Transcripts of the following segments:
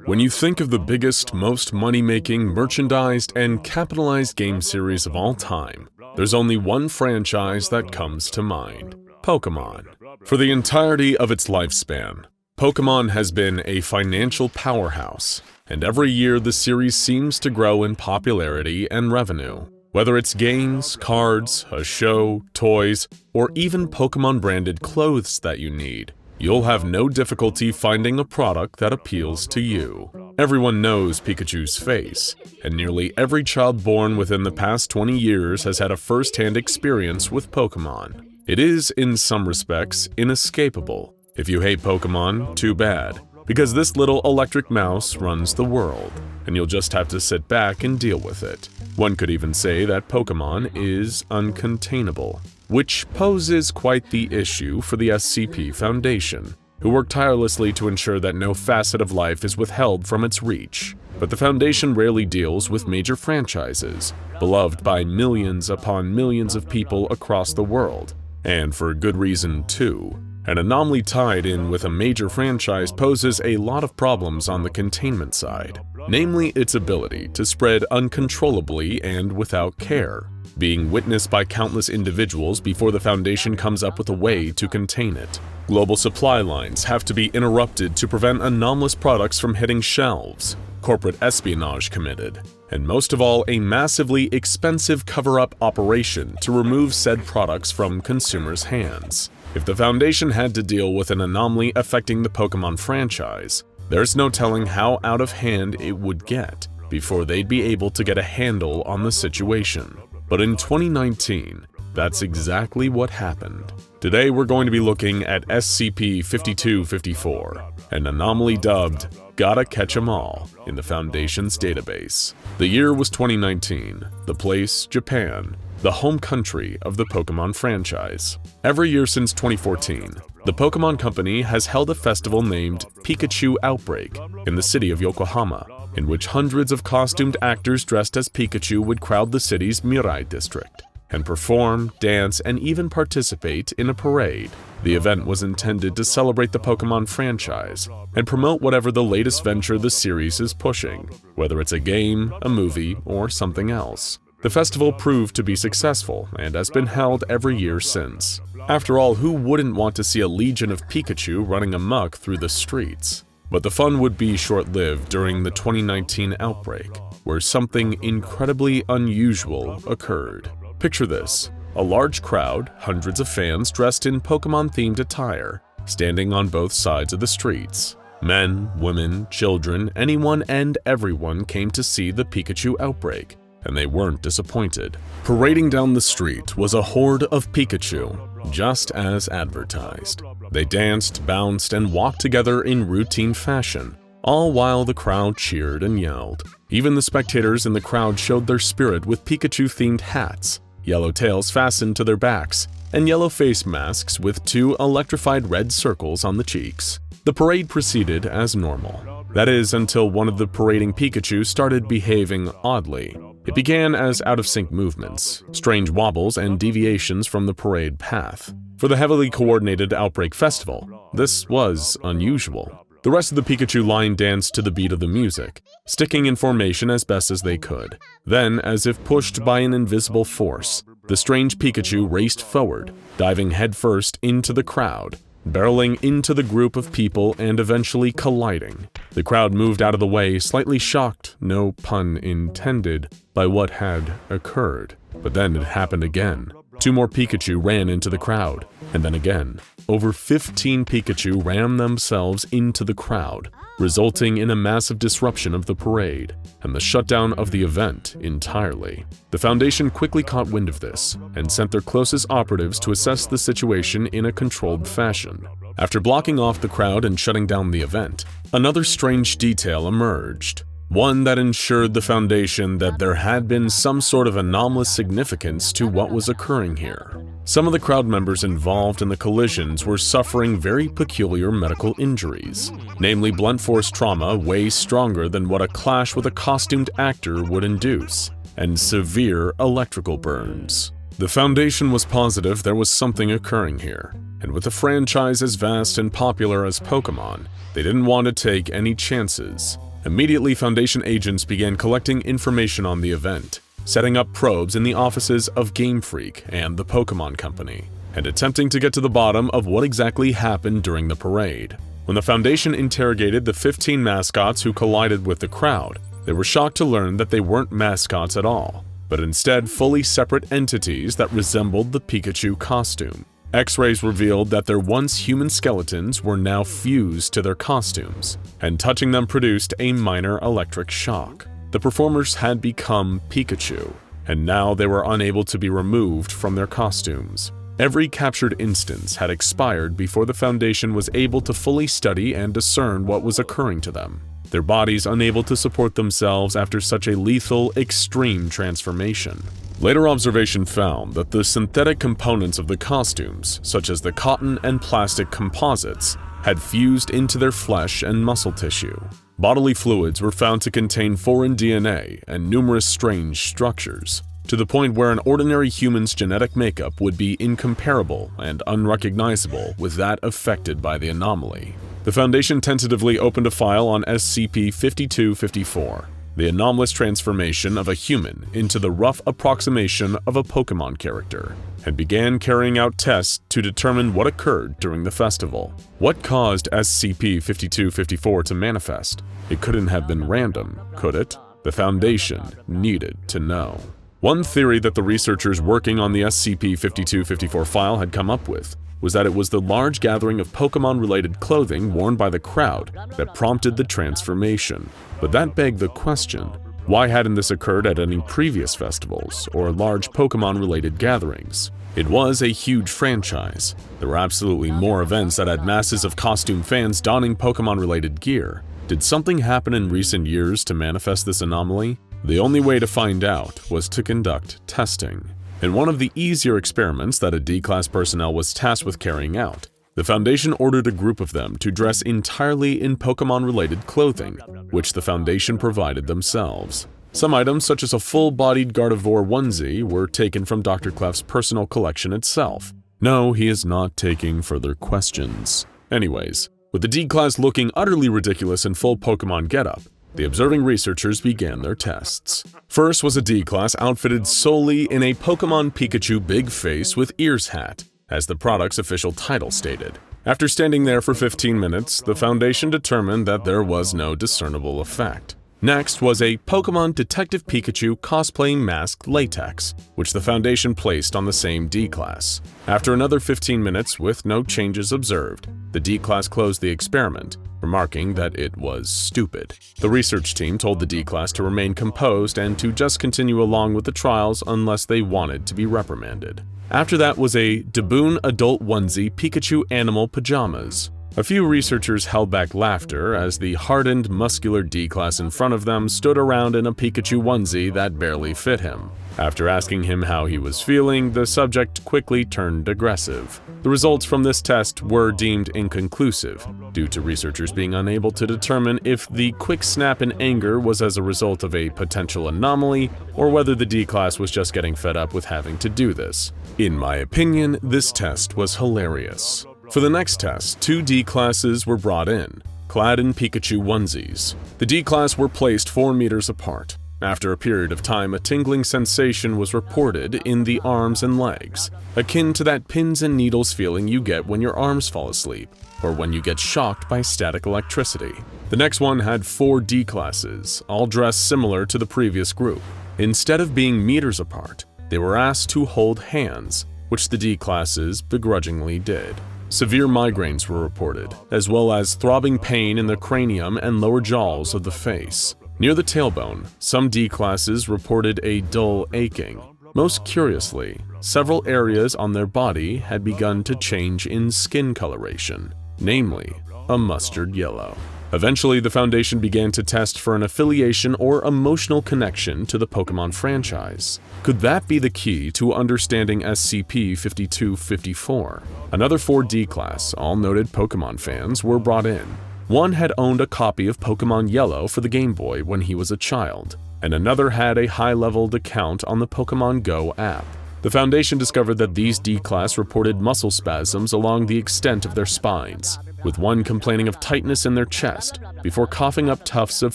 When you think of the biggest, most money-making, merchandised, and capitalized game series of all time, there's only one franchise that comes to mind: Pokémon. For the entirety of its lifespan, Pokémon has been a financial powerhouse, and every year the series seems to grow in popularity and revenue. Whether it's games, cards, a show, toys, or even Pokémon-branded clothes that you need, you'll have no difficulty finding a product that appeals to you. Everyone knows Pikachu's face, and nearly every child born within the past 20 years has had a first-hand experience with Pokémon. It is, in some respects, inescapable. If you hate Pokémon, too bad, because this little electric mouse runs the world, and you'll just have to sit back and deal with it. One could even say that Pokémon is uncontainable, which poses quite the issue for the SCP Foundation, who work tirelessly to ensure that no facet of life is withheld from its reach. But the Foundation rarely deals with major franchises, beloved by millions upon millions of people across the world, and for good reason too. An anomaly tied in with a major franchise poses a lot of problems on the containment side, namely its ability to spread uncontrollably and without care, being witnessed by countless individuals before the Foundation comes up with a way to contain it. Global supply lines have to be interrupted to prevent anomalous products from hitting shelves, corporate espionage committed, and most of all, a massively expensive cover-up operation to remove said products from consumers' hands. If the Foundation had to deal with an anomaly affecting the Pokémon franchise, there's no telling how out of hand it would get before they'd be able to get a handle on the situation. But in 2019, that's exactly what happened. Today we're going to be looking at SCP-5254, an anomaly dubbed "Gotta Catch 'Em All" in the Foundation's database. The year was 2019, the place Japan, the home country of the Pokémon franchise. Every year since 2014, the Pokémon Company has held a festival named Pikachu Outbreak in the city of Yokohama, in which hundreds of costumed actors dressed as Pikachu would crowd the city's Mirai district and perform, dance, and even participate in a parade. The event was intended to celebrate the Pokémon franchise and promote whatever the latest venture the series is pushing, whether it's a game, a movie, or something else. The festival proved to be successful and has been held every year since. After all, who wouldn't want to see a legion of Pikachu running amok through the streets? But the fun would be short-lived during the 2019 outbreak, where something incredibly unusual occurred. Picture this: a large crowd, hundreds of fans dressed in Pokémon-themed attire, standing on both sides of the streets. Men, women, children, anyone and everyone came to see the Pikachu outbreak, and they weren't disappointed. Parading down the street was a horde of Pikachu, just as advertised. They danced, bounced, and walked together in routine fashion, all while the crowd cheered and yelled. Even the spectators in the crowd showed their spirit with Pikachu-themed hats, yellow tails fastened to their backs, and yellow face masks with 2 electrified red circles on the cheeks. The parade proceeded as normal. That is, until one of the parading Pikachu started behaving oddly. It began as out-of-sync movements, strange wobbles, and deviations from the parade path. For the heavily coordinated Outbreak Festival, this was unusual. The rest of the Pikachu line danced to the beat of the music, sticking in formation as best as they could. Then, as if pushed by an invisible force, the strange Pikachu raced forward, diving headfirst into the crowd, barreling into the group of people and eventually colliding. The crowd moved out of the way, slightly shocked, no pun intended, by what had occurred. But then it happened again. 2 more Pikachu ran into the crowd, and then again. Over 15 Pikachu rammed themselves into the crowd, resulting in a massive disruption of the parade and the shutdown of the event entirely. The Foundation quickly caught wind of this and sent their closest operatives to assess the situation in a controlled fashion. After blocking off the crowd and shutting down the event, another strange detail emerged. One that ensured the Foundation that there had been some sort of anomalous significance to what was occurring here. Some of the crowd members involved in the collisions were suffering very peculiar medical injuries, namely blunt force trauma way stronger than what a clash with a costumed actor would induce, and severe electrical burns. The Foundation was positive there was something occurring here, and with a franchise as vast and popular as Pokémon, they didn't want to take any chances. Immediately, Foundation agents began collecting information on the event, setting up probes in the offices of Game Freak and the Pokémon Company, and attempting to get to the bottom of what exactly happened during the parade. When the Foundation interrogated the 15 mascots who collided with the crowd, they were shocked to learn that they weren't mascots at all, but instead fully separate entities that resembled the Pikachu costume. X-rays revealed that their once human skeletons were now fused to their costumes, and touching them produced a minor electric shock. The performers had become Pikachu, and now they were unable to be removed from their costumes. Every captured instance had expired before the Foundation was able to fully study and discern what was occurring to them, their bodies unable to support themselves after such a lethal, extreme transformation. Later observation found that the synthetic components of the costumes, such as the cotton and plastic composites, had fused into their flesh and muscle tissue. Bodily fluids were found to contain foreign DNA and numerous strange structures, to the point where an ordinary human's genetic makeup would be incomparable and unrecognizable with that affected by the anomaly. The Foundation tentatively opened a file on SCP-5254, the anomalous transformation of a human into the rough approximation of a Pokémon character, and began carrying out tests to determine what occurred during the festival. What caused SCP-5254 to manifest? It couldn't have been random, could it? The Foundation needed to know. One theory that the researchers working on the SCP-5254 file had come up with was that it was the large gathering of Pokémon-related clothing worn by the crowd that prompted the transformation. But that begged the question, why hadn't this occurred at any previous festivals or large Pokémon-related gatherings? It was a huge franchise. There were absolutely more events that had masses of costume fans donning Pokémon-related gear. Did something happen in recent years to manifest this anomaly? The only way to find out was to conduct testing. In one of the easier experiments that a D-Class personnel was tasked with carrying out, the Foundation ordered a group of them to dress entirely in Pokémon-related clothing, which the Foundation provided themselves. Some items, such as a full-bodied Gardevoir onesie, were taken from Dr. Clef's personal collection itself. No, he is not taking further questions. Anyways, with the D-Class looking utterly ridiculous in full Pokémon getup, the observing researchers began their tests. First was a D-Class outfitted solely in a Pokémon Pikachu big face with ears hat, as the product's official title stated. After standing there for 15 minutes, the Foundation determined that there was no discernible effect. Next was a Pokémon Detective Pikachu cosplaying mask latex, which the Foundation placed on the same D-Class. After another 15 minutes with no changes observed, the D-Class closed the experiment, remarking that it was stupid. The research team told the D-Class to remain composed and to just continue along with the trials unless they wanted to be reprimanded. After that was a Daboon adult onesie Pikachu animal pajamas. A few researchers held back laughter as the hardened, muscular D-Class in front of them stood around in a Pikachu onesie that barely fit him. After asking him how he was feeling, the subject quickly turned aggressive. The results from this test were deemed inconclusive, due to researchers being unable to determine if the quick snap in anger was as a result of a potential anomaly or whether the D-Class was just getting fed up with having to do this. In my opinion, this test was hilarious. For the next test, 2 D-Classes were brought in, clad in Pikachu onesies. The D-Class were placed 4 meters apart. After a period of time, a tingling sensation was reported in the arms and legs, akin to that pins and needles feeling you get when your arms fall asleep, or when you get shocked by static electricity. The next one had 4 D-Classes, all dressed similar to the previous group. Instead of being meters apart, they were asked to hold hands, which the D-Classes begrudgingly did. Severe migraines were reported, as well as throbbing pain in the cranium and lower jaws of the face. Near the tailbone, some D-Classes reported a dull aching. Most curiously, several areas on their body had begun to change in skin coloration, namely, a mustard yellow. Eventually, the Foundation began to test for an affiliation or emotional connection to the Pokémon franchise. Could that be the key to understanding SCP-5254? Another 4 D-Class, all noted Pokémon fans, were brought in. One had owned a copy of Pokémon Yellow for the Game Boy when he was a child, and another had a high-leveled account on the Pokémon Go app. The Foundation discovered that these D-Class reported muscle spasms along the extent of their spines, with one complaining of tightness in their chest before coughing up tufts of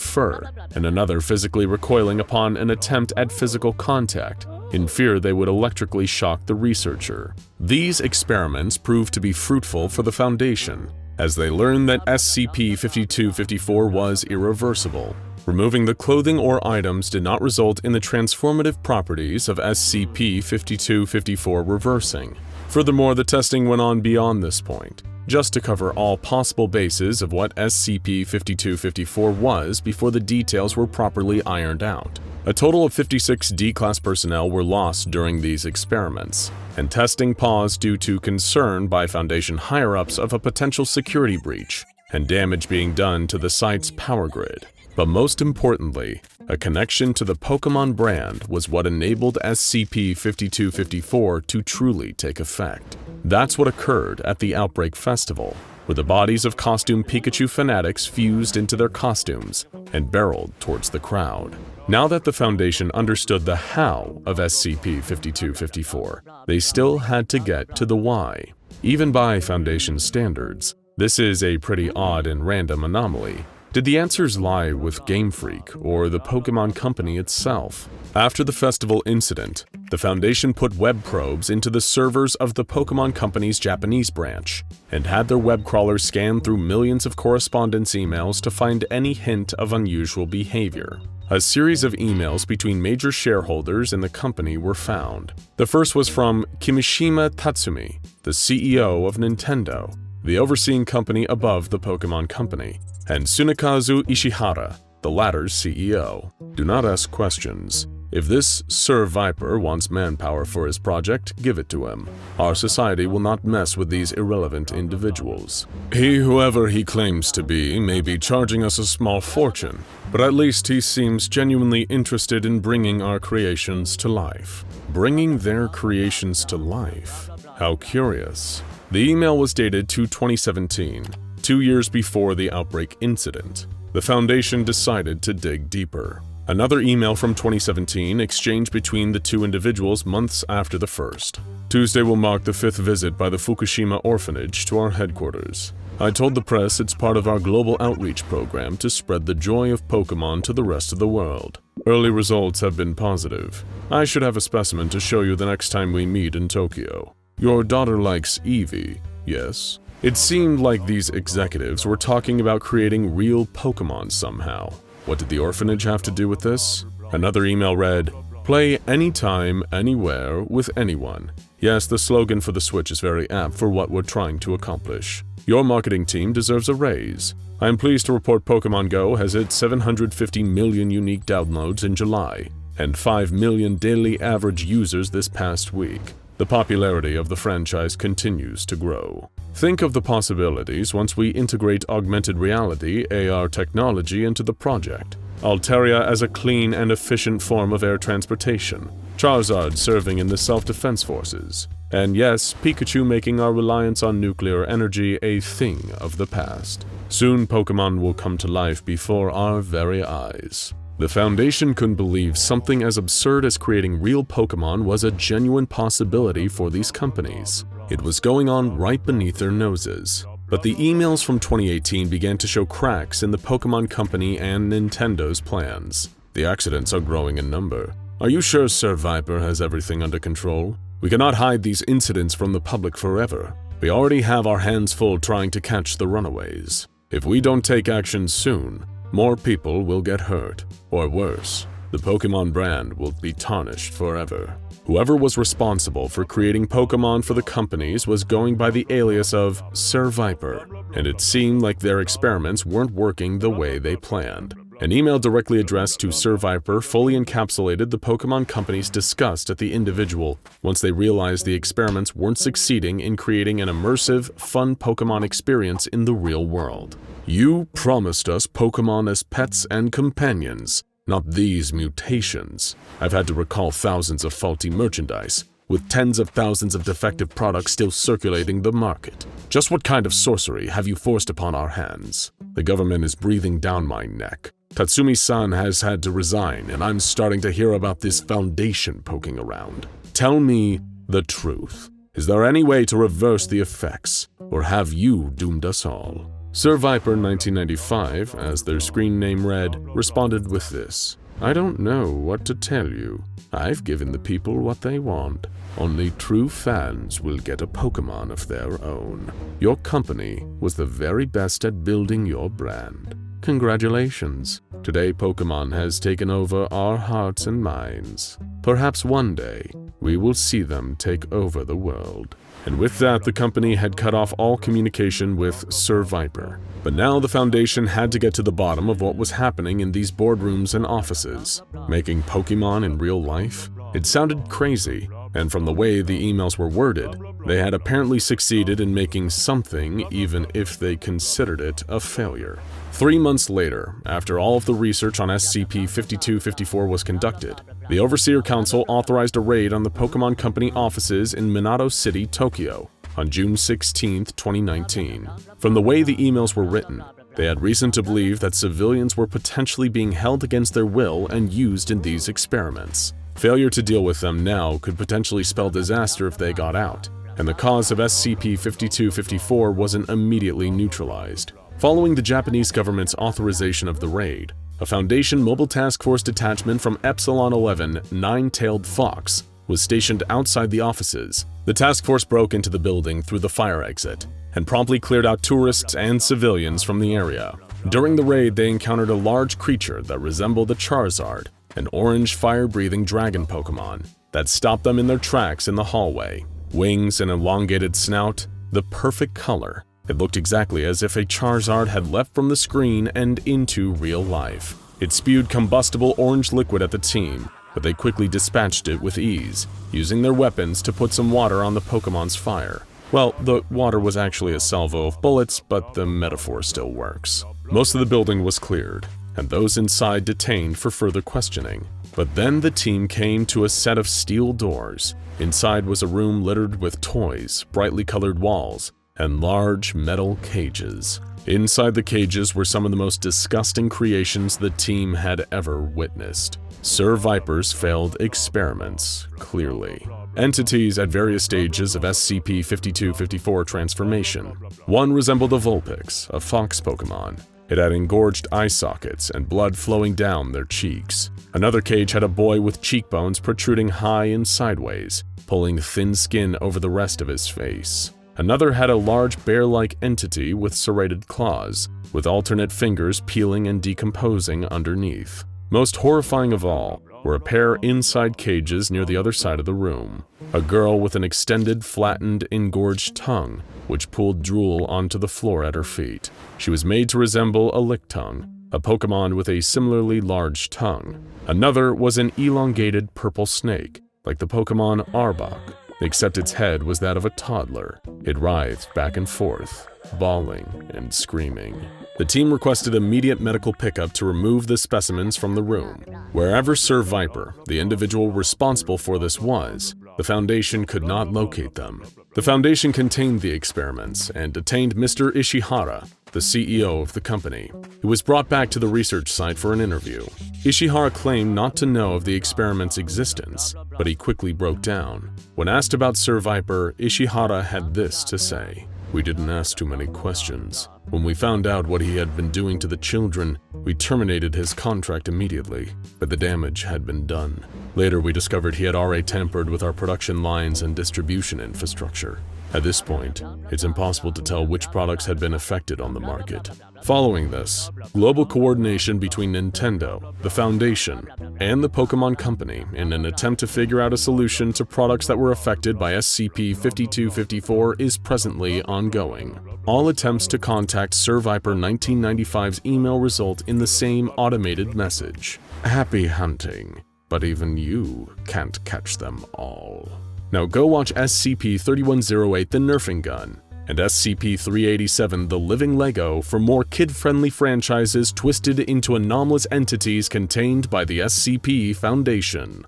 fur, and another physically recoiling upon an attempt at physical contact, in fear they would electrically shock the researcher. These experiments proved to be fruitful for the Foundation, as they learned that SCP-5254 was irreversible. Removing the clothing or items did not result in the transformative properties of SCP-5254 reversing. Furthermore, the testing went on beyond this point, just to cover all possible bases of what SCP-5254 was before the details were properly ironed out. A total of 56 D-Class personnel were lost during these experiments, and testing paused due to concern by Foundation higher-ups of a potential security breach and damage being done to the site's power grid. But most importantly, a connection to the Pokémon brand was what enabled SCP-5254 to truly take effect. That's what occurred at the Outbreak Festival, where the bodies of costume Pikachu fanatics fused into their costumes and barreled towards the crowd. Now that the Foundation understood the how of SCP-5254, they still had to get to the why. Even by Foundation standards, this is a pretty odd and random anomaly. Did the answers lie with Game Freak or the Pokémon Company itself? After the festival incident, the Foundation put web probes into the servers of the Pokémon Company's Japanese branch and had their web crawlers scan through millions of correspondence emails to find any hint of unusual behavior. A series of emails between major shareholders in the company were found. The first was from Kimishima Tatsumi, the CEO of Nintendo, the overseeing company above the Pokémon Company, and Tsunekazu Ishihara, the latter's CEO. Do not ask questions. If this Sir Viper wants manpower for his project, give it to him. Our society will not mess with these irrelevant individuals. He, whoever he claims to be, may be charging us a small fortune, but at least he seems genuinely interested in bringing our creations to life. Bringing their creations to life? How curious. The email was dated to 2017. 2 years before the Outbreak incident. The Foundation decided to dig deeper. Another email from 2017 exchanged between the two individuals months after the first. Tuesday will mark the 5th visit by the Fukushima orphanage to our headquarters. I told the press it's part of our global outreach program to spread the joy of Pokémon to the rest of the world. Early results have been positive. I should have a specimen to show you the next time we meet in Tokyo. Your daughter likes Eevee, yes? It seemed like these executives were talking about creating real Pokémon somehow. What did the orphanage have to do with this? Another email read, "Play anytime, anywhere, with anyone." Yes, the slogan for the Switch is very apt for what we're trying to accomplish. Your marketing team deserves a raise. I am pleased to report Pokémon Go has hit 750 million unique downloads in July, and 5 million daily average users this past week. The popularity of the franchise continues to grow. Think of the possibilities once we integrate augmented reality (AR) technology into the project. Altaria as a clean and efficient form of air transportation. Charizard serving in the self-defense forces. And yes, Pikachu making our reliance on nuclear energy a thing of the past. Soon Pokémon will come to life before our very eyes. The Foundation couldn't believe something as absurd as creating real Pokémon was a genuine possibility for these companies. It was going on right beneath their noses. But the emails from 2018 began to show cracks in the Pokémon Company and Nintendo's plans. The accidents are growing in number. Are you sure Sir Viper has everything under control? We cannot hide these incidents from the public forever. We already have our hands full trying to catch the runaways. If we don't take action soon, more people will get hurt. Or worse, the Pokémon brand will be tarnished forever. Whoever was responsible for creating Pokémon for the companies was going by the alias of Sir Viper, and it seemed like their experiments weren't working the way they planned. An email directly addressed to Sir Viper fully encapsulated the Pokémon Company's disgust at the individual once they realized the experiments weren't succeeding in creating an immersive, fun Pokémon experience in the real world. You promised us Pokémon as pets and companions, not these mutations. I've had to recall thousands of faulty merchandise, with tens of thousands of defective products still circulating the market. Just what kind of sorcery have you forced upon our hands? The government is breathing down my neck. Tatsumi-san has had to resign, and I'm starting to hear about this Foundation poking around. Tell me the truth. Is there any way to reverse the effects, or have you doomed us all? Sir Viper 1995, as their screen name read, responded with this: I don't know what to tell you. I've given the people what they want. Only true fans will get a Pokémon of their own. Your company was the very best at building your brand. Congratulations. Today Pokémon has taken over our hearts and minds. Perhaps one day, we will see them take over the world. And with that, the company had cut off all communication with Sir Viper. But now the Foundation had to get to the bottom of what was happening in these boardrooms and offices. Making Pokémon in real life? It sounded crazy, and from the way the emails were worded, they had apparently succeeded in making something even if they considered it a failure. 3 months later, after all of the research on SCP-5254 was conducted, the Overseer Council authorized a raid on the Pokémon Company offices in Minato City, Tokyo, on June 16, 2019. From the way the emails were written, they had reason to believe that civilians were potentially being held against their will and used in these experiments. Failure to deal with them now could potentially spell disaster if they got out, and the cause of SCP-5254 wasn't immediately neutralized. Following the Japanese government's authorization of the raid, a Foundation Mobile Task Force detachment from Epsilon 11 Nine-Tailed Fox was stationed outside the offices. The task force broke into the building through the fire exit and promptly cleared out tourists and civilians from the area. During the raid, they encountered a large creature that resembled a Charizard, an orange fire-breathing dragon Pokémon that stopped them in their tracks in the hallway. Wings and elongated snout, the perfect color. It looked exactly as if a Charizard had left from the screen and into real life. It spewed combustible orange liquid at the team, but they quickly dispatched it with ease, using their weapons to put some water on the Pokémon's fire. Well, the water was actually a salvo of bullets, but the metaphor still works. Most of the building was cleared, and those inside detained for further questioning. But then the team came to a set of steel doors. Inside was a room littered with toys, brightly colored walls, and large metal cages. Inside the cages were some of the most disgusting creations the team had ever witnessed. Sir Viper's failed experiments, clearly. Entities at various stages of SCP-5254 transformation. One resembled a Vulpix, a fox Pokémon. It had engorged eye sockets and blood flowing down their cheeks. Another cage had a boy with cheekbones protruding high and sideways, pulling thin skin over the rest of his face. Another had a large bear-like entity with serrated claws, with alternate fingers peeling and decomposing underneath. Most horrifying of all were a pair inside cages near the other side of the room. A girl with an extended, flattened, engorged tongue, which pulled drool onto the floor at her feet. She was made to resemble a Lickitung, a Pokémon with a similarly large tongue. Another was an elongated purple snake, like the Pokémon Arbok, except its head was that of a toddler. It writhed back and forth, bawling and screaming. The team requested immediate medical pickup to remove the specimens from the room. Wherever Sir Viper, the individual responsible for this, was, the Foundation could not locate them. The Foundation contained the experiments and detained Mr. Ishihara, the CEO of the company. He was brought back to the research site for an interview. Ishihara claimed not to know of the experiment's existence, but he quickly broke down. When asked about Sir Viper, Ishihara had this to say: "We didn't ask too many questions. When we found out what he had been doing to the children, we terminated his contract immediately, but the damage had been done. Later we discovered he had already tampered with our production lines and distribution infrastructure. At this point, it's impossible to tell which products had been affected on the market." Following this, global coordination between Nintendo, the Foundation, and the Pokémon Company in an attempt to figure out a solution to products that were affected by SCP-5254 is presently ongoing. All attempts to contact Sir Viper 1995's email result in the same automated message: "Happy hunting, but even you can't catch them all." Now go watch SCP-3108 The Nerfing Gun and SCP-387 The Living Lego for more kid-friendly franchises twisted into anomalous entities contained by the SCP Foundation.